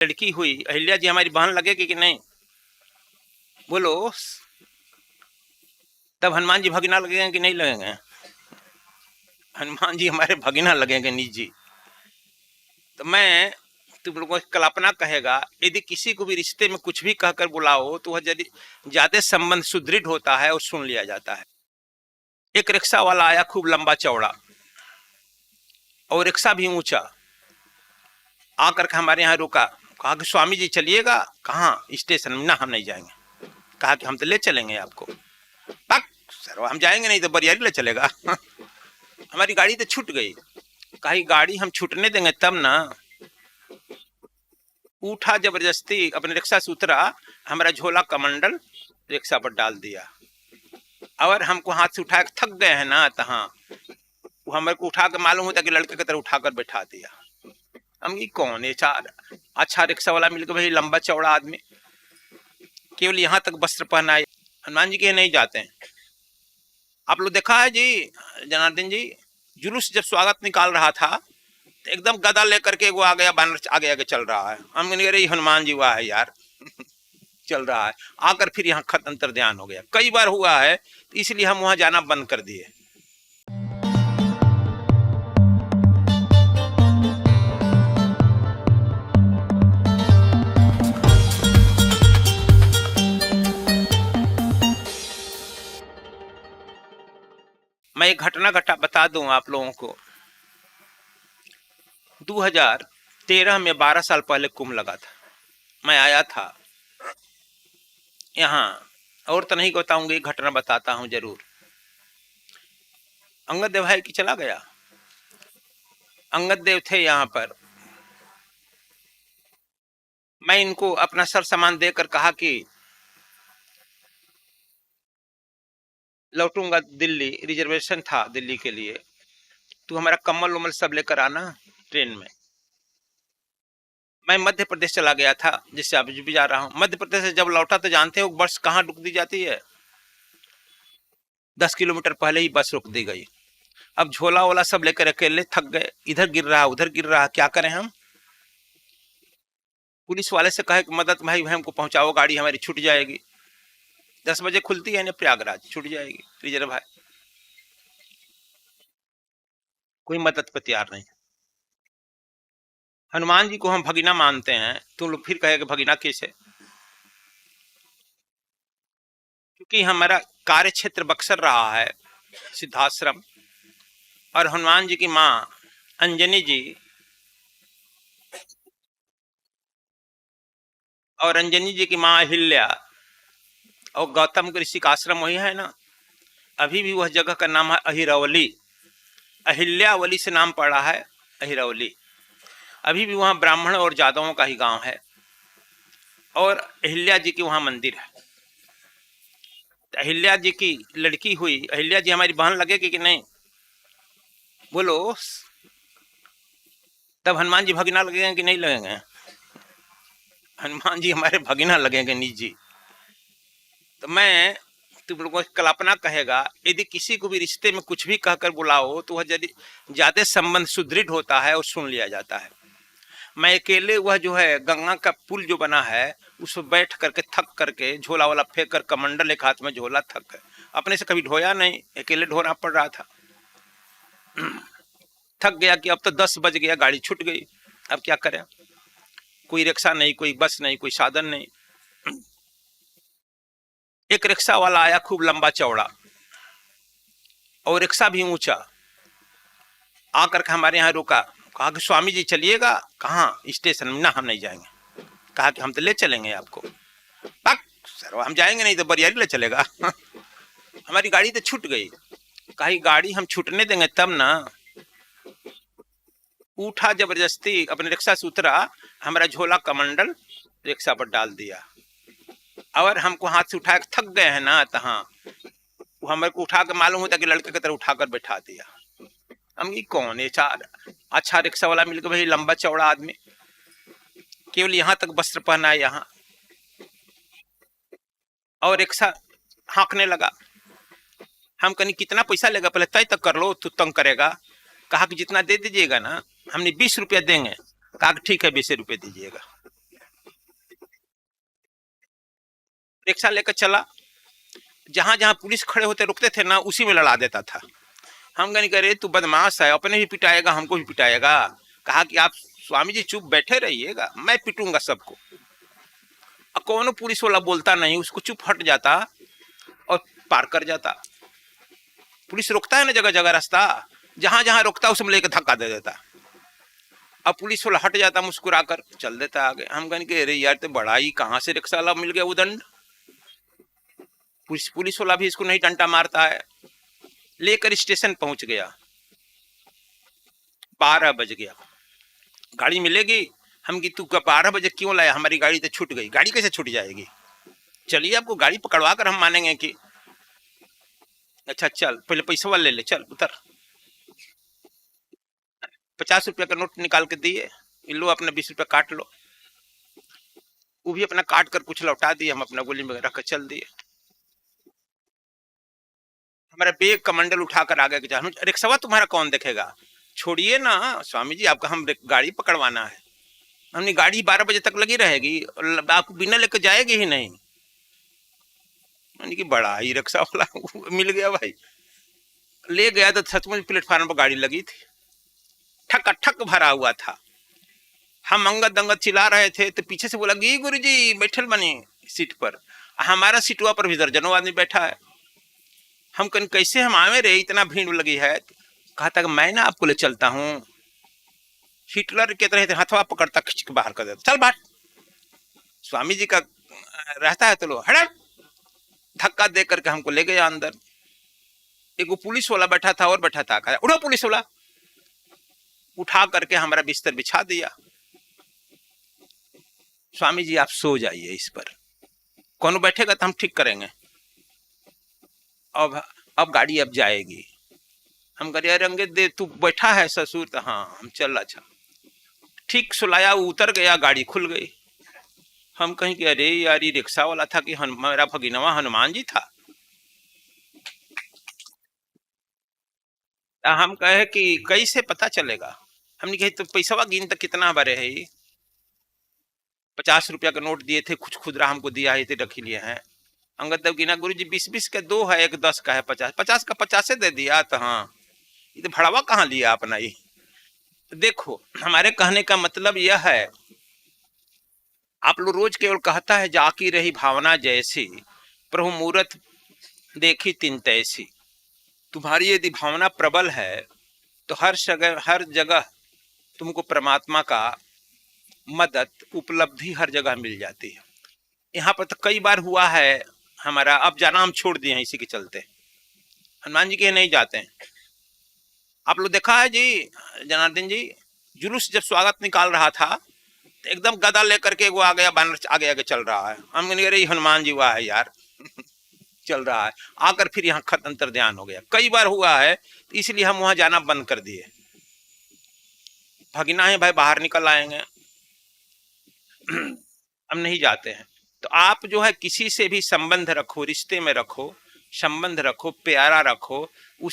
लड़की हुई अहिल्या जी हमारी बहन लगेगी कि नहीं? बोलो। तब हनुमान जी भगीना लगेंगे कि नहीं लगेंगे? हनुमान जी हमारे भगीना लगेंगे निजी। तो मैं तुम लोगों की कल्पना कहेगा, यदि किसी को भी रिश्ते में कुछ भी कहकर बुलाओ तो वह यदि ज्यादा संबंध सुदृढ़ होता है और सुन लिया जाता है। एक रिक्शा वाला आया, खूब लंबा चौड़ा और रिक्शा भी ऊंचा, आकर के हमारे यहाँ रुका। कहा कि स्वामी जी चलिएगा। कहाँ? स्टेशन में। ना, हम नहीं जाएंगे। कहा कि हम तो ले चलेंगे आपको। पक सर, हम जाएंगे नहीं तो बरियारी ले चलेगा। हमारी गाड़ी तो छूट गई। कहा गाड़ी हम छूटने देंगे तब ना। उठा जबरदस्ती, अपने रिक्शा से उतरा, हमारा झोला कमंडल रिक्शा पर डाल दिया और हमको हाथ से उठा के थक गए हैं ना, तो हाँ, वो हमारे को उठा के मालूम होता कि लड़के की तरह उठाकर बैठा दिया। हम ये कौन है? अच्छा रिक्शा वाला मिलकर, भाई लंबा चौड़ा आदमी, केवल यहाँ तक वस्त्र पहना है। हनुमान जी के नहीं जाते हैं। आप लोग देखा है जी, जनार्दन जी, जुलूस जब स्वागत निकाल रहा था तो एकदम गदा लेकर के वो आ गया, बानर आगे आगे चल रहा है। हम कह रहे हनुमान जी हुआ है यार। चल रहा है आकर फिर यहाँ खत अंतर ध्यान हो गया। कई बार हुआ है, तो इसलिए हम वहां जाना बंद कर दिए। मैं एक घटना बता दूं आप लोगों को। 2013 में 12 साल पहले कुंभ लगा था। मैं आया था यहाँ, और तो नहीं बताऊंगी, घटना बताता हूं जरूर। अंगद देव भाई की चला गया। अंगद देव थे यहाँ पर। मैं इनको अपना सर सामान देकर कहा कि लौटूंगा दिल्ली, रिजर्वेशन था दिल्ली के लिए, तू हमारा कम्बल उम्बल सब लेकर आना ट्रेन में। मैं मध्य प्रदेश चला गया था, जिससे अब भी जा रहा हूँ। मध्य प्रदेश से जब लौटा तो जानते हो बस कहाँ रुक दी जाती है? 10 किलोमीटर पहले ही बस रुक दी गई। अब झोला वोला सब लेकर अकेले थक गए, इधर गिर रहा उधर गिर रहा, क्या करें हम? पुलिस वाले से कहे कि मदद भाई हमको पहुंचाओ, गाड़ी हमारी छूट जाएगी। 10 बजे खुलती है ना प्रयागराज, छूट जाएगी रिजर्व है। कोई मदद पर तैयार नहीं। हनुमान जी को हम भगीना मानते हैं, तुम लोग फिर कहेगा भगीना कैसे? क्योंकि हमारा कार्य क्षेत्र बक्सर रहा है, सिद्धाश्रम, और हनुमान जी की माँ अंजनी जी और अंजनी जी की माँ अहिल्या और गौतम ऋषि का आश्रम वही है ना। अभी भी वह जगह का नाम है अहिरवली। अहिल्यावली से नाम पड़ा है अहिरवली। अभी भी वहाँ ब्राह्मण और जादवों का ही गांव है और अहिल्या जी की वहाँ मंदिर है। अहिल्या जी की लड़की हुई अहिल्या जी हमारी बहन लगेगी कि नहीं? बोलो। तब हनुमान जी भगीना लगेंगे कि नहीं लगेंगे? हनुमान जी हमारे भगीना लगेंगे निजी। तो मैं तुम लोगों की कल्पना कहेगा, यदि किसी को भी रिश्ते में कुछ भी कहकर बुलाओ तो वह यदि ज्यादा संबंध सुदृढ़ होता है और सुन लिया जाता है। मैं अकेले वह जो है गंगा का पुल जो बना है उस पर बैठ करके थक करके, झोला वाला फेंक कर, कमंडल एक हाथ में झोला, थक गए। अपने से कभी ढोया नहीं, अकेले ढोना पड़ रहा था। थक गया कि अब तो 10 बज गया, गाड़ी छूट गई, अब क्या करें? कोई रिक्शा नहीं, कोई बस नहीं, कोई साधन नहीं। एक रिक्शा वाला आया, खूब लंबा चौड़ा और रिक्शा भी ऊंचा, आकर के हमारे यहाँ रुका। कहा कि स्वामी जी चलिएगा। कहाँ? स्टेशन में। ना, हम नहीं जाएंगे। कहा कि हम तो ले चलेंगे आपको। पक सर, हम जाएंगे नहीं तो बरियारी ले चलेगा। हमारी गाड़ी तो छूट गई। कहा गाड़ी हम छूटने देंगे तब ना। उठा जबरदस्ती, अपने रिक्शा से उतरा, हमारा झोला कमंडल रिक्शा पर डाल दिया और हमको हाथ से उठा के थक गए हैं ना, तो हाँ, वो हमारे को उठा के मालूम होता कि लड़के की तरह उठाकर बैठा दिया। हम ये कौन है? अच्छा रिक्शा वाला मिलकर, भाई लंबा चौड़ा आदमी, केवल यहाँ तक वस्त्र पहना है यहाँ, और रिक्शा हाँकने लगा। हम कहीं कितना पैसा लेगा पहले तय तक कर लो, तू तंग करेगा। कहा कि जितना दे दीजिएगा ना, हमने 20 रुपया देंगे। कहा कि ठीक है, 20 रुपये दीजिएगा। रिक्शा लेकर चला, जहां जहां पुलिस खड़े होते रुकते थे ना, उसी में लड़ा देता था। हम कहने करे तू बदमाश है, अपने भी पिटाएगा हमको भी पिटाएगा। कहा कि आप स्वामी जी चुप बैठे रहिएगा, मैं पिटूंगा सबको। और कौन पुलिस वाला बोलता नहीं, उसको चुप हट जाता और पार कर जाता। पुलिस रोकता है ना जगह जगह रास्ता, जहां जहां रोकता उसमें लेकर धक्का दे देता। अब पुलिस वाला हट जाता, मुस्कुराकर चल देता आगे। हम कहने के अरे यार, तो बड़ा ही कहां से रिक्शा वाला मिल गया वो दंड। पुलिस वाला भी इसको नहीं डंडा मारता है। लेकर स्टेशन पहुंच गया, 12 बज गया। गाड़ी मिलेगी? हम कि तू 12 बजे क्यों लाया, हमारी गाड़ी तो छूट गई। गाड़ी कैसे छूट जाएगी, चलिए आपको गाड़ी पकड़वा कर हम मानेंगे कि अच्छा चल पहले पैसा ले ले, चल उतर। 50 रुपया का नोट निकाल के दिए, लो अपना 20 रुपया काट लो। वो भी अपना काट कर कुछ लौटा दिए, हम अपना गोली में रख कर चल दिए। हमारा बेग कमंडल उठाकर आ गया। रिक्शा तुम्हारा कौन देखेगा, छोड़िए ना स्वामी जी, आपका हम गाड़ी पकड़वाना है। हमने गाड़ी 12 बजे तक लगी रहेगी, आपको बिना लेकर जाएगी ही नहीं। कि बड़ा ही रिक्शा वाला मिल गया भाई। ले गया तो सचमुच प्लेटफार्म पर गाड़ी लगी थी, ठक ठक भरा हुआ था। हम अंगद दंगद चिल्ला रहे थे तो पीछे से बोला गी गुरुजी बैठल बनी सीट पर। हमारा सीटवा पर भी दर्जनों आदमी बैठा है। हम कहीं कैसे हम आवे रे, इतना भीड़ लगी है। कहा था कि मैं ना आपको ले चलता हूँ। हिटलर के तरह हथवा पकड़ता, खींच के बाहर कर देता, चल बाहर। स्वामी जी का रहता है तो लो हट, धक्का दे करके हमको ले गया अंदर। एक पुलिस वाला बैठा था और बैठा था, कहा उठो पुलिस वाला। उठा करके हमारा बिस्तर बिछा दिया। स्वामी जी आप सो जाइए इस पर, कौन बैठेगा तो हम ठीक करेंगे। अब गाड़ी अब जाएगी। हम कह अरे अंगे दे, तू बैठा है ससुर, तो हाँ हम चल। अच्छा ठीक सुलाया, उतर गया, गाड़ी खुल गई। हम कहीं कि अरे यार ये रिक्शा वाला था कि मेरा भगिनवा हनुमान जी था। हम कहे कि कैसे पता चलेगा। हमने कही तो पैसा गिन तो कितना बारे है। 50 रुपया का नोट दिए थे, कुछ खुदरा हमको दिया है, रख लिए हैं। अंगद देव गिना गुरु जी 20-20 का 2 है, एक 10 का है, 50 का 50 दे दिया। तो हाँ ये तो भड़वा कहाँ लिया अपना ये। देखो हमारे कहने का मतलब यह है, आप लोग रोज केवल कहता है जाकी रही भावना जैसी, प्रभु मूरत देखी तिन तैसी। तुम्हारी यदि भावना प्रबल है तो हर जगह तुमको परमात्मा का मदद उपलब्धि हर जगह मिल जाती है। यहाँ पर तो कई बार हुआ है हमारा, अब जाना हम छोड़ दिए हैं इसी के चलते। हनुमान जी के नहीं जाते हैं। आप लोग देखा है जी, जनार्दन जी जुलूस जब स्वागत निकाल रहा था तो एकदम गदा लेकर के वो आ गया, बानर आगे आगे चल रहा है। हम कह रहे हनुमान जी हुआ है यार चल रहा है। आकर फिर यहाँ खत अंतर ध्यान हो गया, कई बार हुआ है, तो इसलिए हम वहां जाना बंद कर दिए। भगिना है भाई, बाहर निकल आएंगे, हम नहीं जाते हैं। तो आप जो है किसी से भी संबंध रखो, रिश्ते में रखो, संबंध रखो, प्यारा रखो उस